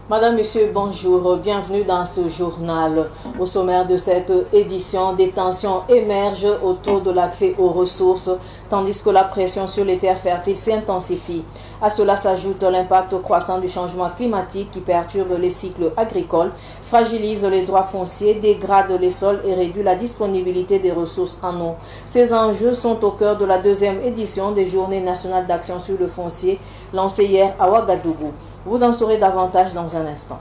Madame, Monsieur, bonjour, bienvenue dans ce journal. Au sommaire de cette édition, des tensions émergent autour de l'accès aux ressources, tandis que la pression sur les terres fertiles s'intensifie. À cela s'ajoute l'impact croissant du changement climatique qui perturbe les cycles agricoles, fragilise les droits fonciers, dégrade les sols et réduit la disponibilité des ressources en eau. Ces enjeux sont au cœur de la deuxième édition des Journées nationales d'action sur le foncier, lancée hier à Ouagadougou. Vous en saurez davantage dans un instant.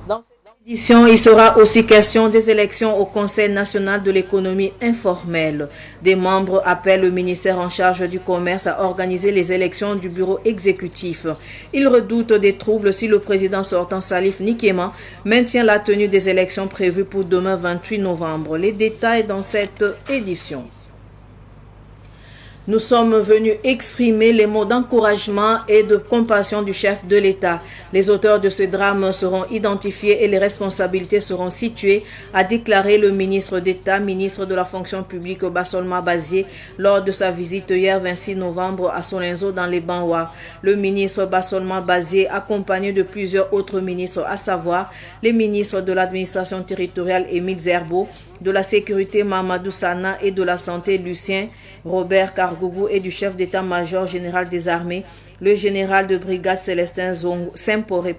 Dans cette édition, il sera aussi question des élections au Conseil national de l'économie informelle. Des membres appellent le ministère en charge du commerce à organiser les élections du bureau exécutif. Ils redoutent des troubles si le président sortant Salif Nikema maintient la tenue des élections prévues pour demain 28 novembre. Les détails dans cette édition. Nous sommes venus exprimer les mots d'encouragement et de compassion du chef de l'État. Les auteurs de ce drame seront identifiés et les responsabilités seront situées, a déclaré le ministre d'État, ministre de la fonction publique Bassolma Bazié, lors de sa visite hier 26 novembre à Solenzo dans les Banwa. Le ministre Bassolma Bazié, accompagné de plusieurs autres ministres, à savoir les ministres de l'administration territoriale Émile Zerbo, de la sécurité Mamadou Sana et de la santé Lucien Robert Kargougou et du chef d'état-major général des armées, le général de brigade Célestin Semporé.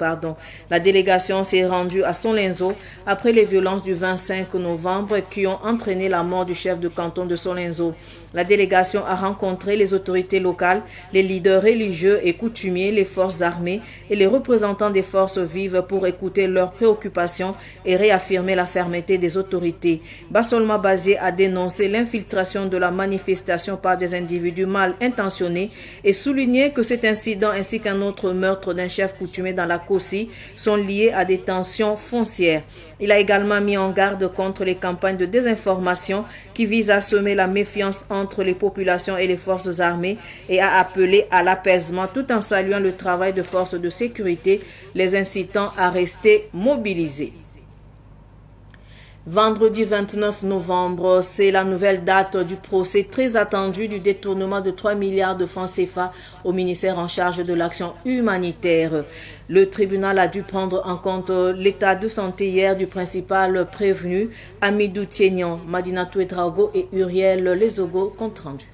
La délégation s'est rendue à Solenzo après les violences du 25 novembre qui ont entraîné la mort du chef de canton de Solenzo. La délégation a rencontré les autorités locales, les leaders religieux et coutumiers, les forces armées et les représentants des forces vives pour écouter leurs préoccupations et réaffirmer la fermeté des autorités. Bassolma Bazié a dénoncé l'infiltration de la manifestation par des individus mal intentionnés et souligné que cet incident ainsi qu'un autre meurtre d'un chef coutumier dans la Kossi sont liés à des tensions foncières. Il a également mis en garde contre les campagnes de désinformation qui visent à semer la méfiance entre les populations et les forces armées et a appelé à l'apaisement tout en saluant le travail de forces de sécurité, les incitant à rester mobilisés. Vendredi 29 novembre, c'est la nouvelle date du procès très attendu du détournement de 3 milliards de francs CFA au ministère en charge de l'action humanitaire. Le tribunal a dû prendre en compte l'état de santé hier du principal prévenu, Amidou Tiegnan, Madinatou Edraogo et Uriel Lezogo, compte rendu.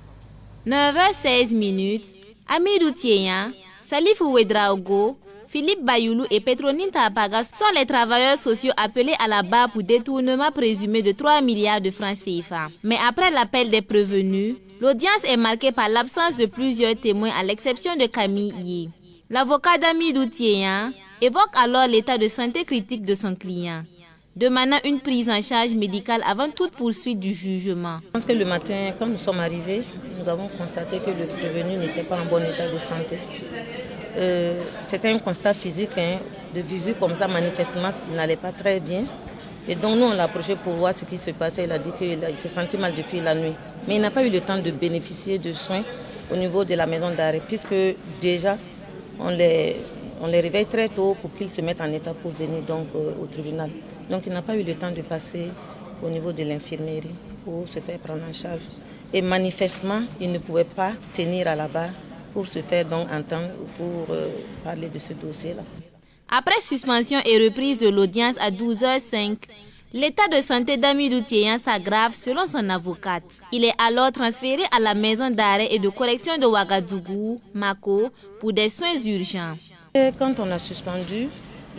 9h16, Amidou Tiegnan, Salif Ouedraogo, Philippe Bayoulou et Petronine Tapaga sont les travailleurs sociaux appelés à la barre pour détournement présumé de 3 milliards de francs CFA. Mais après l'appel des prévenus, l'audience est marquée par l'absence de plusieurs témoins à l'exception de Camille Yé. L'avocat d'Amidou Tiegnan évoque alors l'état de santé critique de son client, demandant une prise en charge médicale avant toute poursuite du jugement. Je pense que le matin, quand nous sommes arrivés, nous avons constaté que le prévenu n'était pas en bon état de santé. C'était un constat physique, de visu comme ça, manifestement, il n'allait pas très bien. Et donc nous, on l'a approché pour voir ce qui se passait. Il a dit qu'il s'est senti mal depuis la nuit. Mais il n'a pas eu le temps de bénéficier de soins au niveau de la maison d'arrêt, puisque déjà, on les réveille très tôt pour qu'ils se mettent en état pour venir donc, au tribunal. Donc il n'a pas eu le temps de passer au niveau de l'infirmerie pour se faire prendre en charge. Et manifestement, il ne pouvait pas tenir à la barre pour se faire donc entendre pour parler de ce dossier-là. Après suspension et reprise de l'audience à 12h05, l'état de santé d'Amidou Tiegnan s'aggrave selon son avocate. Il est alors transféré à la maison d'arrêt et de correction de Ouagadougou, Mako, pour des soins urgents. Et quand on a suspendu,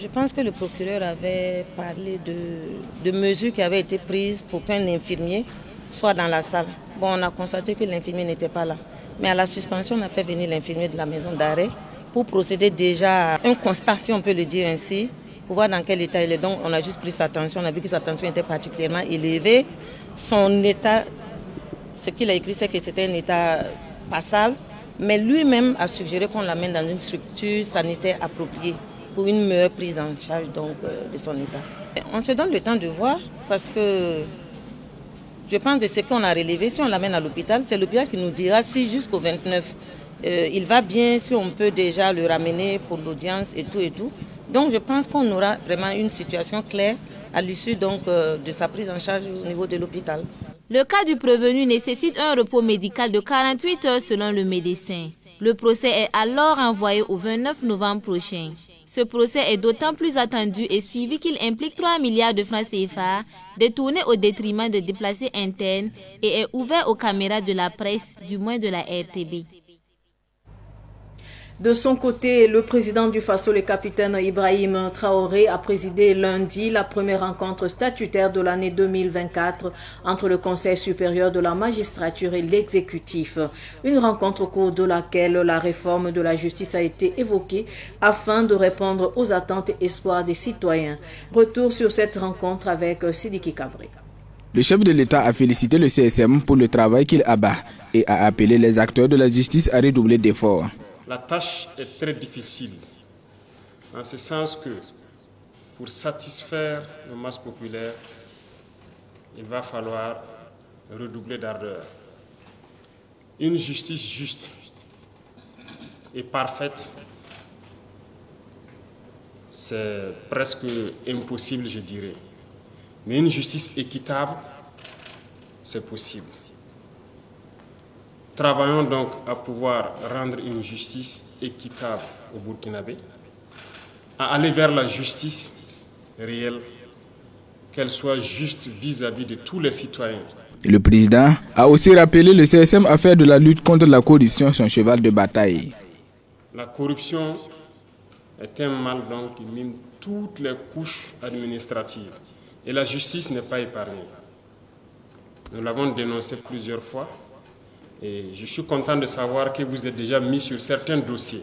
je pense que le procureur avait parlé de mesures qui avaient été prises pour qu'un infirmier soit dans la salle. Bon, on a constaté que l'infirmier n'était pas là. Mais à la suspension, on a fait venir l'infirmier de la maison d'arrêt pour procéder déjà à un constat, si on peut le dire ainsi, pour voir dans quel état il est. Donc on a juste pris sa tension, on a vu que sa tension était particulièrement élevée. Son état, ce qu'il a écrit, c'est que c'était un état passable, mais lui-même a suggéré qu'on l'amène dans une structure sanitaire appropriée pour une meilleure prise en charge donc, de son état. On se donne le temps de voir parce que Je pense de ce qu'on a relevé, si on l'amène à l'hôpital, c'est l'hôpital qui nous dira si jusqu'au 29, il va bien, si on peut déjà le ramener pour l'audience et tout. Donc je pense qu'on aura vraiment une situation claire à l'issue donc de sa prise en charge au niveau de l'hôpital. Le cas du prévenu nécessite un repos médical de 48 heures selon le médecin. Le procès est alors envoyé au 29 novembre prochain. Ce procès est d'autant plus attendu et suivi qu'il implique 3 milliards de francs CFA détournés au détriment de déplacés internes et est ouvert aux caméras de la presse, du moins de la RTB. De son côté, le président du Faso, le capitaine Ibrahim Traoré, a présidé lundi la première rencontre statutaire de l'année 2024 entre le Conseil supérieur de la magistrature et l'exécutif. Une rencontre au cours de laquelle la réforme de la justice a été évoquée afin de répondre aux attentes et espoirs des citoyens. Retour sur cette rencontre avec Sidiki Kabré. Le chef de l'État a félicité le CSM pour le travail qu'il abat et a appelé les acteurs de la justice à redoubler d'efforts. La tâche est très difficile, en ce sens que pour satisfaire nos masses populaires, il va falloir redoubler d'ardeur. Une justice juste et parfaite, c'est presque impossible, je dirais. Mais une justice équitable, c'est possible. Travaillons donc à pouvoir rendre une justice équitable au Burkinabé, à aller vers la justice réelle, qu'elle soit juste vis-à-vis de tous les citoyens. Le président a aussi rappelé le CSM à faire de la lutte contre la corruption son cheval de bataille. La corruption est un mal donc qui mine toutes les couches administratives et la justice n'est pas épargnée. Nous l'avons dénoncé plusieurs fois. Et je suis content de savoir que vous êtes déjà mis sur certains dossiers.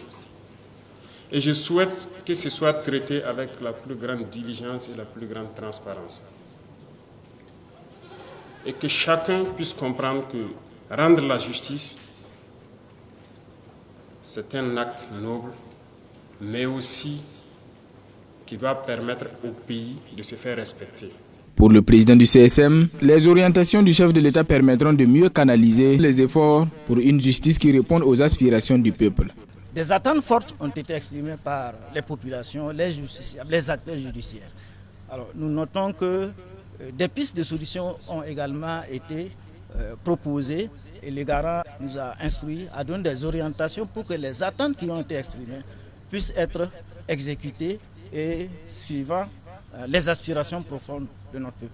Et je souhaite que ce soit traité avec la plus grande diligence et la plus grande transparence. Et que chacun puisse comprendre que rendre la justice, c'est un acte noble, mais aussi qui va permettre au pays de se faire respecter. Pour le président du CSM, les orientations du chef de l'État permettront de mieux canaliser les efforts pour une justice qui réponde aux aspirations du peuple. Des attentes fortes ont été exprimées par les populations, les justiciables, les acteurs judiciaires. Alors, nous notons que des pistes de solutions ont également été proposées et le garant nous a instruit à donner des orientations pour que les attentes qui ont été exprimées puissent être exécutées et suivant les aspirations profondes de notre peuple.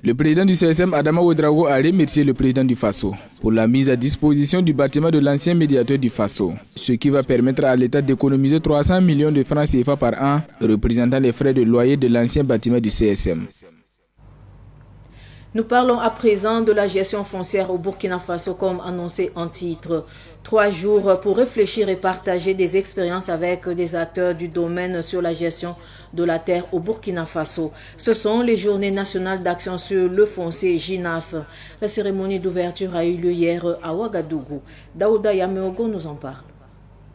Le président du CSM, Adama Ouedraogo, a remercié le président du Faso pour la mise à disposition du bâtiment de l'ancien médiateur du Faso, ce qui va permettre à l'État d'économiser 300 millions de francs CFA par an, représentant les frais de loyer de l'ancien bâtiment du CSM. Nous parlons à présent de la gestion foncière au Burkina Faso comme annoncé en titre. 3 jours pour réfléchir et partager des expériences avec des acteurs du domaine sur la gestion de la terre au Burkina Faso. Ce sont les journées nationales d'action sur le foncier JINAF. La cérémonie d'ouverture a eu lieu hier à Ouagadougou. Daouda Yameogo nous en parle.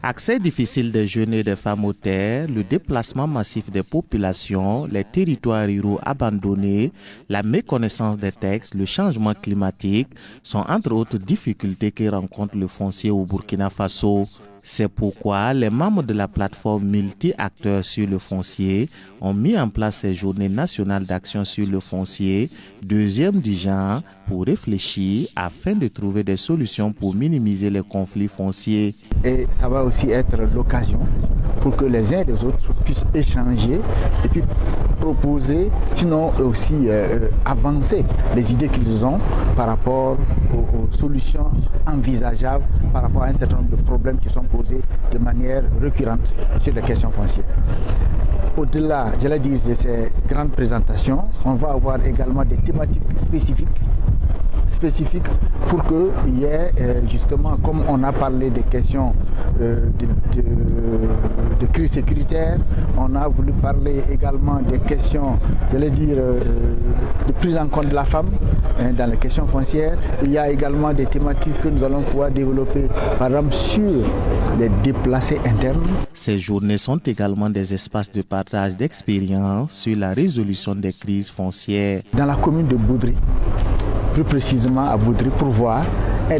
Accès difficile des jeunes et des femmes aux terres, le déplacement massif des populations, les territoires ruraux abandonnés, la méconnaissance des textes, le changement climatique sont entre autres difficultés que rencontre le foncier au Burkina Faso. C'est pourquoi les membres de la plateforme multi-acteurs sur le foncier ont mis en place ces journées nationales d'action sur le foncier, deuxième du genre, pour réfléchir afin de trouver des solutions pour minimiser les conflits fonciers. Et ça va aussi être l'occasion pour que les uns et les autres puissent échanger et puis proposer, sinon aussi avancer les idées qu'ils ont par rapport aux solutions envisageables, par rapport à un certain nombre de problèmes qui sont posés de manière récurrente sur les questions foncières. Au-delà, j'allais dire, de ces grandes présentations, on va avoir également des thématiques spécifiques pour qu'il y ait justement, comme on a parlé des questions de crise sécuritaire, on a voulu parler également des questions, j'allais dire, de prise en compte de la femme dans les questions foncières. Il y a également des thématiques que nous allons pouvoir développer, par exemple, sur les déplacés internes. Ces journées sont également des espaces de partage d'expériences sur la résolution des crises foncières. Dans la commune de Boudry, plus précisément à Boudry, pour voir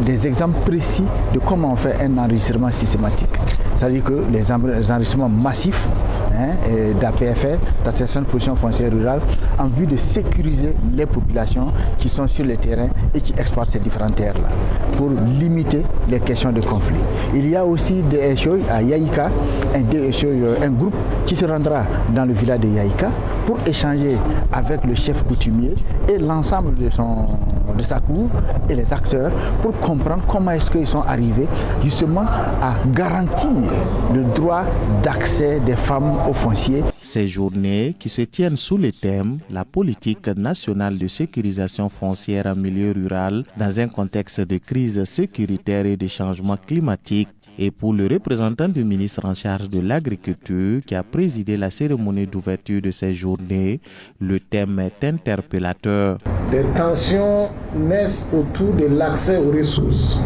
des exemples précis de comment on fait un enregistrement systématique. C'est-à-dire que les enregistrements massifs d'APFR, d'attestation de position foncière rurale, en vue de sécuriser les populations qui sont sur le terrain et qui exploitent ces différentes terres-là, pour limiter les questions de conflit. Il y a aussi des choses à Yaïka, un groupe qui se rendra dans le village de Yaïka pour échanger avec le chef coutumier et l'ensemble de sa cour et les acteurs pour comprendre comment est-ce qu'ils sont arrivés justement à garantir le droit d'accès des femmes au foncier. Ces journées qui se tiennent sous le thème « La politique nationale de sécurisation foncière en milieu rural dans un contexte de crise sécuritaire et de changement climatique » et pour le représentant du ministre en charge de l'agriculture qui a présidé la cérémonie d'ouverture de ces journées, le thème est interpellateur. Des tensions naissent autour de l'accès aux ressources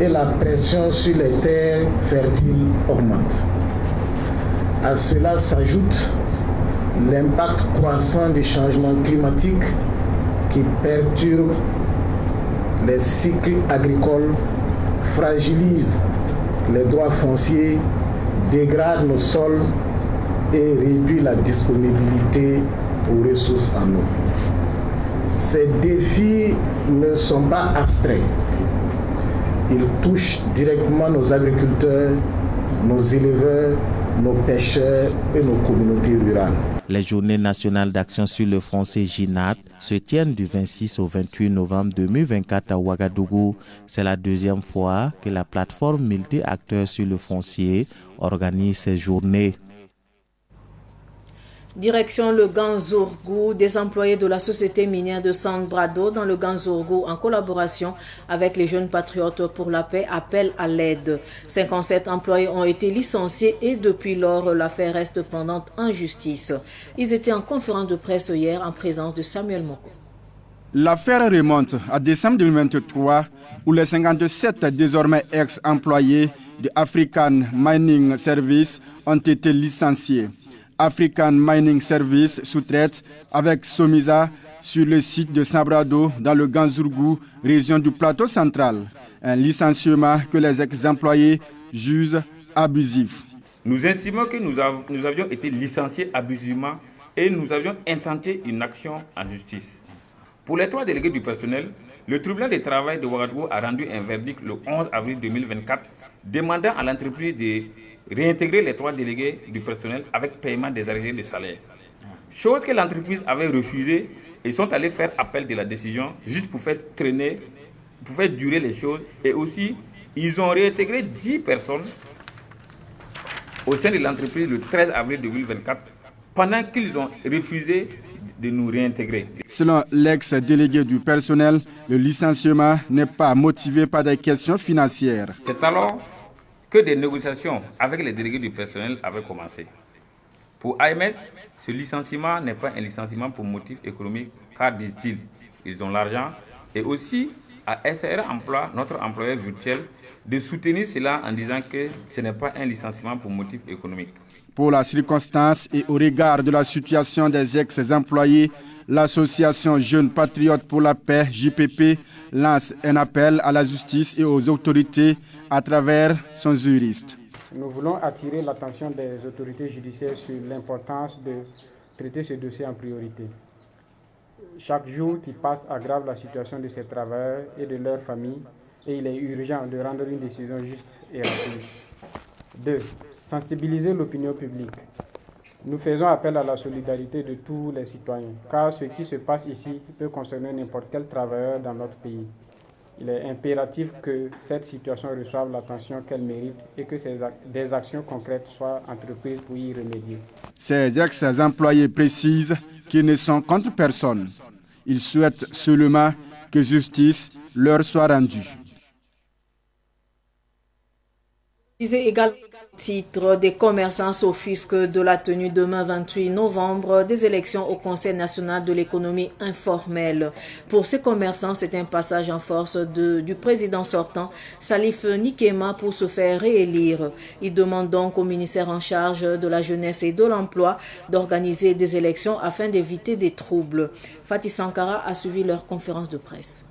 et la pression sur les terres fertiles augmente. À cela s'ajoute l'impact croissant des changements climatiques qui perturbent les cycles agricoles, fragilise les droits fonciers, dégrade nos sols et réduit la disponibilité aux ressources en eau. Ces défis ne sont pas abstraits. Ils touchent directement nos agriculteurs, nos éleveurs, nos pêcheurs et nos communautés rurales. Les journées nationales d'action sur le foncier JINAT se tiennent du 26 au 28 novembre 2024 à Ouagadougou. C'est la deuxième fois que la plateforme multi-acteurs sur le foncier organise ces journées. Direction le Ganzourgou, des employés de la société minière de San Brado dans le Ganzourgou en collaboration avec les jeunes patriotes pour la paix appellent à l'aide. 57 employés ont été licenciés et depuis lors l'affaire reste pendante en justice. Ils étaient en conférence de presse hier en présence de Samuel Moko. L'affaire remonte à décembre 2023 où les 57 désormais ex-employés de African Mining Service ont été licenciés. African Mining Service sous-traite avec Somisa sur le site de Sabrado dans le Ganzourgou, région du plateau central. Un licenciement que les ex-employés jugent abusif. Nous estimons que nous avions été licenciés abusivement et nous avions intenté une action en justice. Pour les 3 délégués du personnel, le tribunal de travail de Ouagadougou a rendu un verdict le 11 avril 2024 demandant à l'entreprise de réintégrer les 3 délégués du personnel avec paiement des arriérés de salaire. Chose que l'entreprise avait refusée et sont allés faire appel de la décision juste pour faire traîner, pour faire durer les choses. Et aussi, ils ont réintégré 10 personnes au sein de l'entreprise le 13 avril 2024 pendant qu'ils ont refusé de nous réintégrer. Selon l'ex-délégué du personnel, le licenciement n'est pas motivé par des questions financières. C'est alors que des négociations avec les délégués du personnel avaient commencé. Pour AMS, ce licenciement n'est pas un licenciement pour motif économique, car, disent-ils, ils ont l'argent. Et aussi à SR Emploi, notre employeur virtuel, de soutenir cela en disant que ce n'est pas un licenciement pour motif économique. Pour la circonstance et au regard de la situation des ex-employés, l'association Jeunes Patriotes pour la Paix, JPP, lance un appel à la justice et aux autorités à travers son juriste. Nous voulons attirer l'attention des autorités judiciaires sur l'importance de traiter ce dossier en priorité. Chaque jour qui passe aggrave la situation de ces travailleurs et de leurs familles et il est urgent de rendre une décision juste et rapide. 2. Sensibiliser l'opinion publique. Nous faisons appel à la solidarité de tous les citoyens, car ce qui se passe ici peut concerner n'importe quel travailleur dans notre pays. Il est impératif que cette situation reçoive l'attention qu'elle mérite et que des actions concrètes soient entreprises pour y remédier. Ces ex-employés précisent qu'ils ne sont contre personne. Ils souhaitent seulement que justice leur soit rendue. Disait également titre des commerçants s'offusquent de la tenue demain 28 novembre des élections au Conseil national de l'économie informelle. Pour ces commerçants, c'est un passage en force du président sortant, Salif Nikema, pour se faire réélire. Il demande donc au ministère en charge de la jeunesse et de l'emploi d'organiser des élections afin d'éviter des troubles. Fatih Sankara a suivi leur conférence de presse.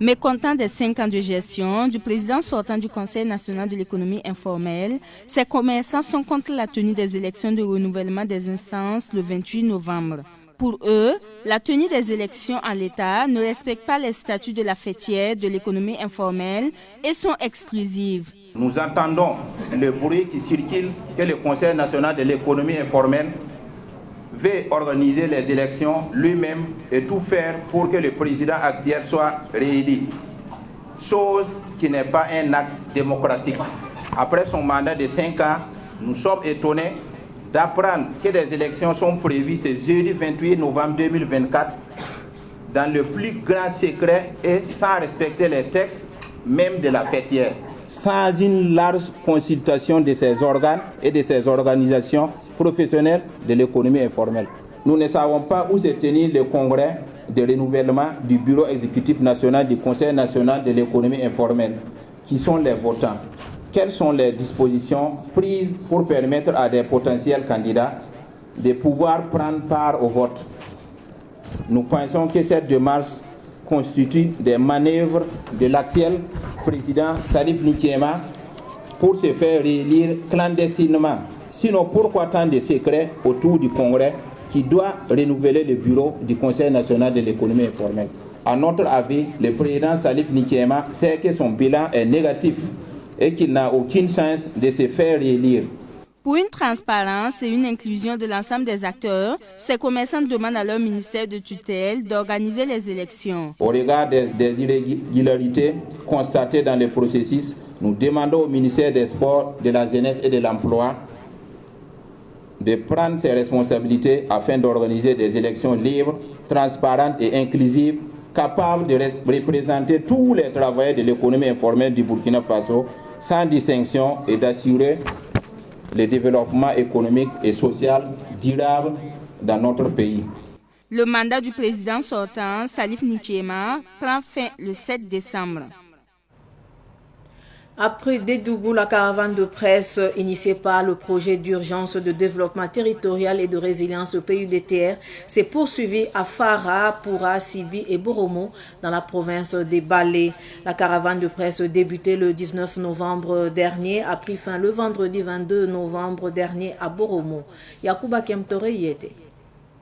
Mécontent des 5 ans de gestion du président sortant du Conseil national de l'économie informelle, ces commerçants sont contre la tenue des élections de renouvellement des instances le 28 novembre. Pour eux, la tenue des élections en l'État ne respecte pas les statuts de la fêtière de l'économie informelle et sont exclusives. Nous entendons le bruit qui circule que le Conseil national de l'économie informelle veut organiser les élections lui-même et tout faire pour que le président actuel soit réélu. Chose qui n'est pas un acte démocratique. Après son mandat de 5 ans, nous sommes étonnés d'apprendre que des élections sont prévues ce jeudi 28 novembre 2024 dans le plus grand secret et sans respecter les textes même de la fêtière, sans une large consultation de ces organes et de ces organisations professionnels de l'économie informelle. Nous ne savons pas où se tenir le congrès de renouvellement du bureau exécutif national du Conseil national de l'économie informelle. Qui sont les votants? Quelles sont les dispositions prises pour permettre à des potentiels candidats de pouvoir prendre part au vote? Nous pensons que cette démarche constitue des manœuvres de l'actuel président Salif Nikema pour se faire réélire clandestinement. Sinon, pourquoi tant de secrets autour du Congrès qui doit renouveler le bureau du Conseil national de l'économie informelle? À notre avis, le président Salif Nikema sait que son bilan est négatif et qu'il n'a aucune chance de se faire réélire. Pour une transparence et une inclusion de l'ensemble des acteurs, ces commerçants demandent à leur ministère de tutelle d'organiser les élections. Au regard des irrégularités constatées dans le processus, nous demandons au ministère des Sports, de la Jeunesse et de l'Emploi de prendre ses responsabilités afin d'organiser des élections libres, transparentes et inclusives, capables de représenter tous les travailleurs de l'économie informelle du Burkina Faso sans distinction et d'assurer le développement économique et social durable dans notre pays. Le mandat du président sortant, Salif Nikema, prend fin le 7 décembre. Après Dédougou, la caravane de presse initiée par le projet d'urgence de développement territorial et de résilience PUDTR s'est poursuivie à Fara, Poura, Sibi et Boromo dans la province des Balé. La caravane de presse débutée le 19 novembre dernier a pris fin le vendredi 22 novembre dernier à Boromo. Yacouba Kemtore y était.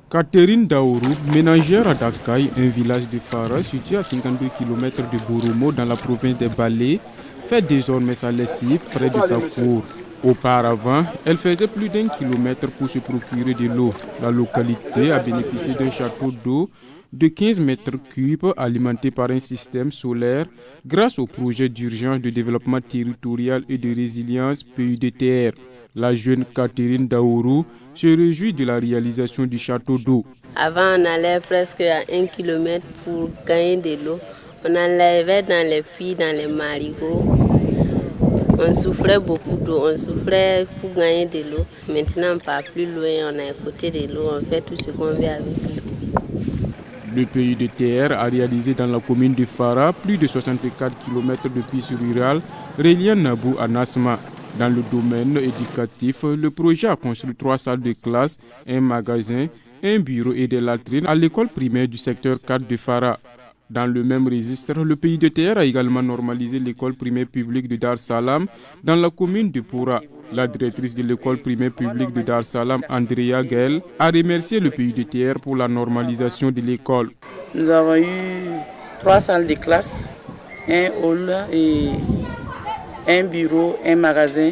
Catherine Daourou, ménagère à Dakar, un village de Fara situé à 52 km de Boromo dans la province des Balé, fait désormais sa lessive près de sa cour. Auparavant, elle faisait plus d'1 kilomètre pour se procurer de l'eau. La localité a bénéficié d'un château d'eau de 15 mètres cubes alimenté par un système solaire grâce au projet d'urgence de développement territorial et de résilience PUDTR. La jeune Catherine Daourou se réjouit de la réalisation du château d'eau. Avant, on allait presque à 1 kilomètre pour gagner de l'eau. On enlevait dans les puits, dans les marigots. On souffrait beaucoup d'eau, on souffrait pour gagner de l'eau. Maintenant, on ne part plus loin, on est à côté de l'eau, on fait tout ce qu'on veut avec l'eau. Le PUDTR a réalisé dans la commune de Fara plus de 64 km de pistes rurales reliant Nabou à Nasma. Dans le domaine éducatif, le projet a construit 3 salles de classe, un magasin, un bureau et des latrines à l'école primaire du secteur 4 de Fara. Dans le même registre, le PUDTR a également normalisé l'école primaire publique de Dar Salam dans la commune de Poura. La directrice de l'école primaire publique de Dar Salam, Andrea Gaël, a remercié le PUDTR pour la normalisation de l'école. Nous avons eu 3 salles de classe, un hall et un bureau, un magasin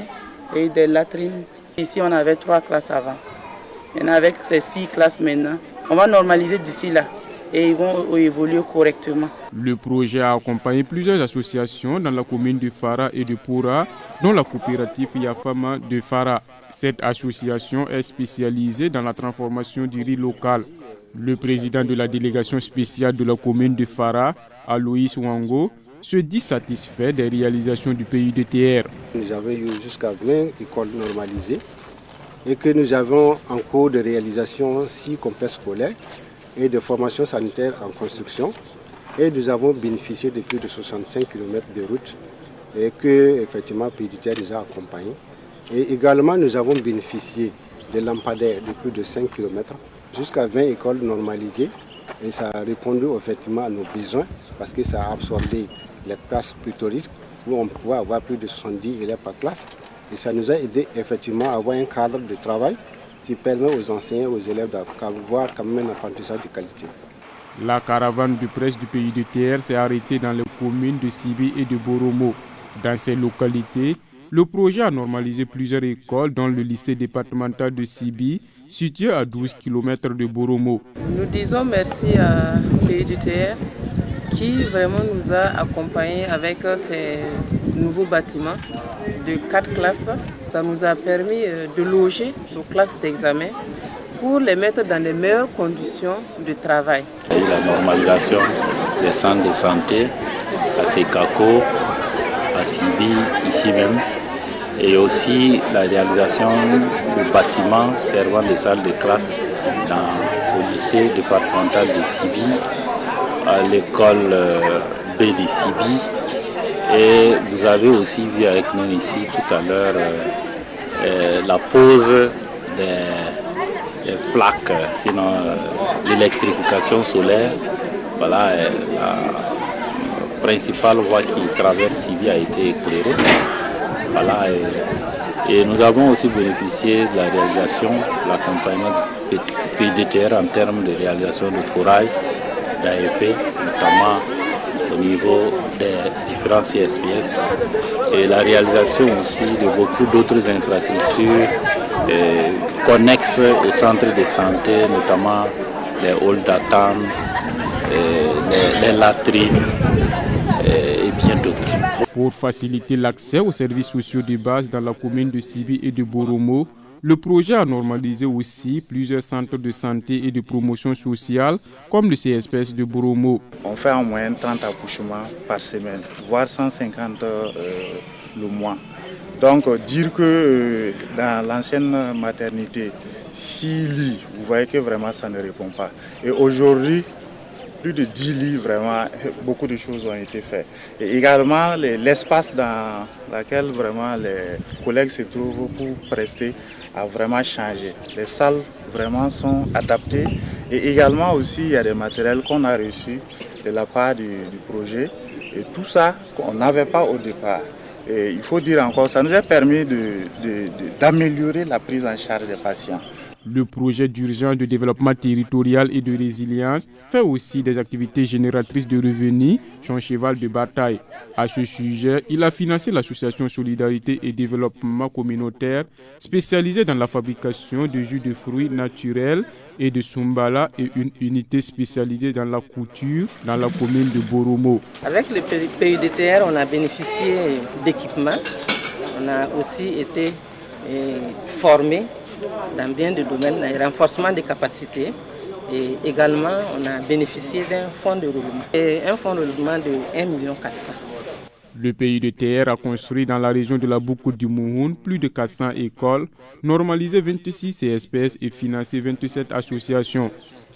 et des latrines. Ici, on avait 3 classes avant. Et avec ces 6 classes maintenant, on va normaliser d'ici là. Et ils vont évoluer correctement. Le projet a accompagné plusieurs associations dans la commune de Fara et de Poura, dont la coopérative Yafama de Fara. Cette association est spécialisée dans la transformation du riz local. Le président de la délégation spéciale de la commune de Fara, Aloïs Wango, se dit satisfait des réalisations du PUDTR. Nous avons eu jusqu'à 20 écoles normalisées et que nous avons en cours de réalisation 6 complexes scolaires et de formation sanitaire en construction. Et nous avons bénéficié de plus de 65 km de route et que effectivement PUDTR nous a accompagnés. Et également nous avons bénéficié de lampadaires de plus de 5 km jusqu'à 20 écoles normalisées. Et ça a répondu effectivement à nos besoins parce que ça a absorbé les classes plutoniques où on pouvait avoir plus de 70 élèves par classe. Et ça nous a aidé effectivement à avoir un cadre de travail qui permet aux enseignants, aux élèves d'avoir quand même un apprentissage de qualité. La caravane de presse du PUDTR s'est arrêtée dans les communes de Sibi et de Boromo. Dans ces localités, le projet a normalisé plusieurs écoles, dont le lycée départemental de Sibi, situé à 12 km de Boromo. Nous disons merci à PUDTR qui vraiment nous a accompagnés avec ces nouveaux bâtiments de 4 classes. Ça nous a permis de loger nos classes d'examen pour les mettre dans les meilleures conditions de travail. Et la normalisation des centres de santé à Sekako, à Sibi, ici même, et aussi la réalisation de bâtiments servant de salles de classe au lycée départemental de Sibi, à l'école B de Sibi. Et vous avez aussi vu avec nous ici tout à l'heure la pose des plaques, sinon l'électrification solaire. Voilà, la principale voie qui traverse Sibi a été éclairée. Voilà, et nous avons aussi bénéficié de la réalisation, de l'accompagnement du PUDTR en termes de réalisation de forage, d'AEP, notamment au niveau des différents CSPS, et la réalisation aussi de beaucoup d'autres infrastructures connexes au centre de santé, notamment les halls d'attente, les latrines et bien d'autres. Pour faciliter l'accès aux services sociaux de base dans la commune de Sibi et de Boromo, le projet a normalisé aussi plusieurs centres de santé et de promotion sociale, comme le CSPS de Boromo. On fait en moyenne 30 accouchements par semaine, voire 150 le mois. Donc dire que dans l'ancienne maternité, 6 lits, vous voyez que vraiment ça ne répond pas. Et aujourd'hui, plus de 10 lits, vraiment, beaucoup de choses ont été faites. Et également, l'espace dans lequel vraiment les collègues se trouvent pour prester a vraiment changé. Les salles vraiment sont adaptées. Et également aussi, il y a des matériels qu'on a reçus de la part du projet. Et tout ça, qu'on n'avait pas au départ. Et il faut dire encore, ça nous a permis d'améliorer la prise en charge des patients. Le projet d'urgence de développement territorial et de résilience fait aussi des activités génératrices de revenus, son cheval de bataille. À ce sujet, il a financé l'association Solidarité et Développement Communautaire, spécialisée dans la fabrication de jus de fruits naturels et de Sumbala, et une unité spécialisée dans la couture dans la commune de Boromo. Avec le PUDTR, on a bénéficié d'équipements. On a aussi été formés dans bien de domaines, le renforcement des capacités, et également on a bénéficié d'un fonds de roulement, et un fonds de roulement de 1,4 million. Le PUDTR a construit dans la région de la Boukou du Mouhoun plus de 400 écoles, normalisé 26 CSPS et financé 27 associations.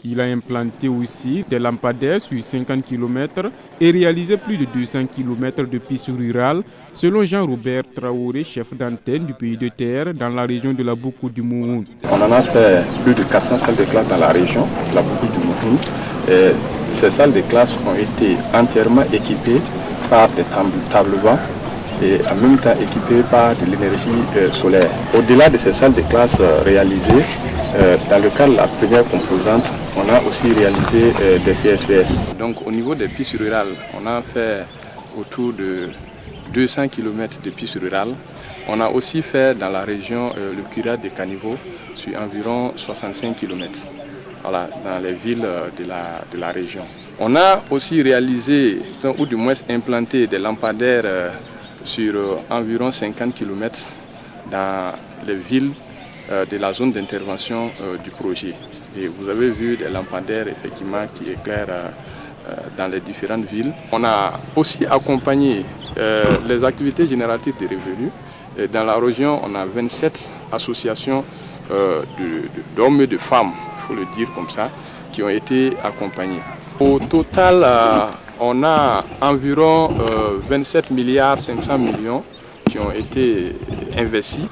Il a implanté aussi des lampadaires sur 50 km et réalisé plus de 200 km de pistes rurales, selon Jean-Robert Traoré, chef d'antenne du PUDTR dans la région de la Boukou du Mouhoun. On en a fait plus de 400 salles de classe dans la région de la Boukou du Mouhoun. Ces salles de classe ont été entièrement équipées par des tables bancs et en même temps équipées par de l'énergie solaire. Au-delà de ces salles de classe réalisées, dans le cadre de la première composante, on a aussi réalisé des CSPS. Donc au niveau des pistes rurales, on a fait autour de 200 km de pistes rurales. On a aussi fait dans la région le curage de caniveaux sur environ 65 km. Voilà, dans les villes de la région. On a aussi réalisé, ou du moins implanté des lampadaires sur environ 50 km dans les villes de la zone d'intervention du projet. Et vous avez vu des lampadaires effectivement qui éclairent dans les différentes villes. On a aussi accompagné les activités génératives de revenus. Et dans la région, on a 27 associations d'hommes et de femmes, il faut le dire comme ça, qui ont été accompagnées. Au total, on a environ 27 milliards 500 millions qui ont été investis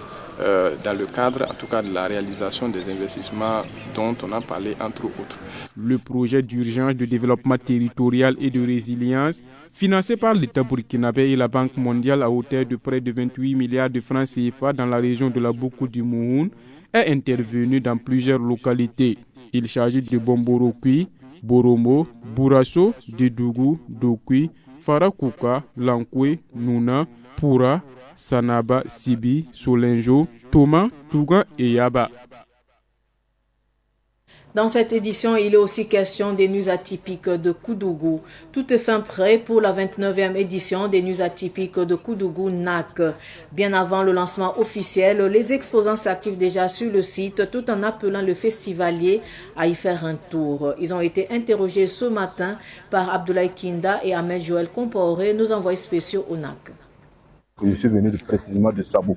dans le cadre, en tout cas, de la réalisation des investissements dont on a parlé, entre autres. Le projet d'urgence de développement territorial et de résilience, financé par l'État burkinabé et la Banque mondiale à hauteur de près de 28 milliards de francs CFA dans la région de la Boko du Mouhoun, est intervenu dans plusieurs localités. Il s'agit de Bomborokui, Boromo, Bourasso, Dedougou, Dokui, Farakouka, Lankwe, Nouna, Poura, Sanaba, Sibi, Solenjo, Thomas, Touga et Yaba. Dans cette édition, il est aussi question des Nuits atypiques de Koudougou. Tout est fin prêt pour la 29e édition des Nuits atypiques de Koudougou NAC. Bien avant le lancement officiel, les exposants s'activent déjà sur le site tout en appelant le festivalier à y faire un tour. Ils ont été interrogés ce matin par Abdoulaye Kinda et Ahmed Joël Comporé, nos envoyés spéciaux au NAC. Je suis venu précisément de Sabo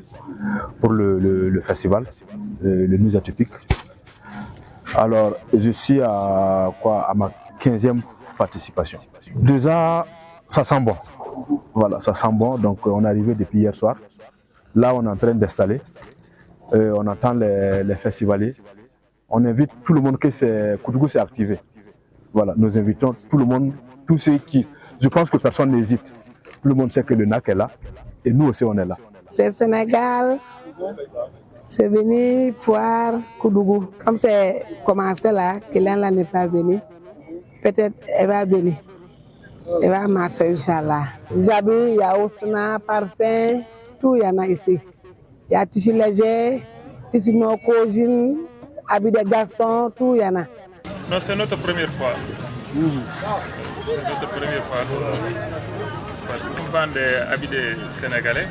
pour le festival, le Nuits atypiques. Alors, je suis à ma 15e participation. Déjà, ça sent bon. Voilà, ça sent bon. Donc, on est arrivé depuis hier soir. Là, on est en train d'installer. On attend les festivaliers. On invite tout le monde que Koudougou s'est activé. Voilà, nous invitons tout le monde, tous ceux qui... Je pense que personne n'hésite. Tout le monde sait que le NAC est là. Et nous aussi, on est là. C'est Sénégal. C'est venu voir Koudougou. Comme c'est commencé là, que là n'est pas venu, peut-être elle va venir. Elle va marcher, Inch'Allah. J'habille, il y a Osna, parfum, tout il y en a ici. Il y a tissu léger, tissu non cogine, habits de garçons, tout il y en a. Non, c'est notre première fois. C'est notre première fois. Parce qu'on vend des habits de Sénégalais,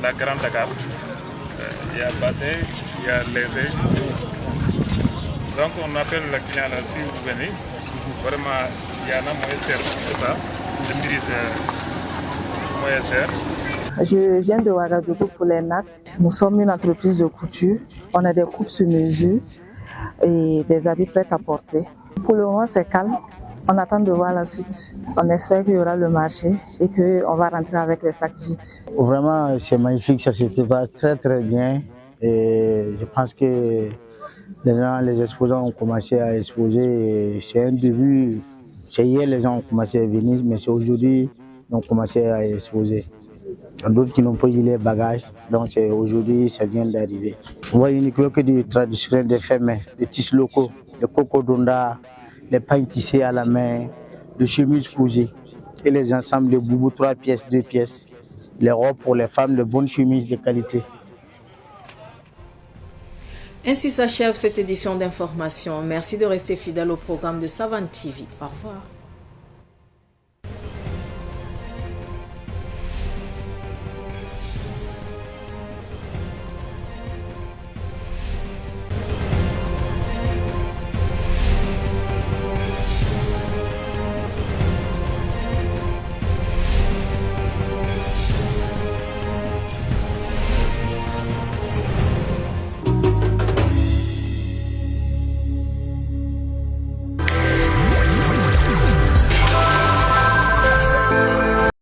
la Grande Dakar. Il y a Bassé, il y a Lésé. Donc on appelle le client là, si vous venez, vraiment il y en a moins cher, c'est ça. Le prix c'est moins cher. Je viens de Ouagadougou pour les NAC. Nous sommes une entreprise de couture. On a des coupes sur mesure et des habits prêts à porter. Pour le moment c'est calme. On attend de voir la suite. On espère qu'il y aura le marché et qu'on va rentrer avec les sacs vides. Vraiment, c'est magnifique, ça se passe très très bien. Et je pense que les exposants ont commencé à exposer. C'est un début. C'est hier les gens ont commencé à venir, mais c'est aujourd'hui qu'ils ont commencé à exposer. Il y a d'autres qui n'ont pas eu les bagages, donc c'est aujourd'hui ça vient d'arriver. On voit uniquement que du traditionnel des faits main, des tissus locaux, le cocodonda, les pagnes tissées à la main, les chemises posées et les ensembles de boubou 3 pièces, 2 pièces, les robes pour les femmes, de bonnes chemises de qualité. Ainsi s'achève cette édition d'information. Merci de rester fidèle au programme de Savane TV. Au revoir.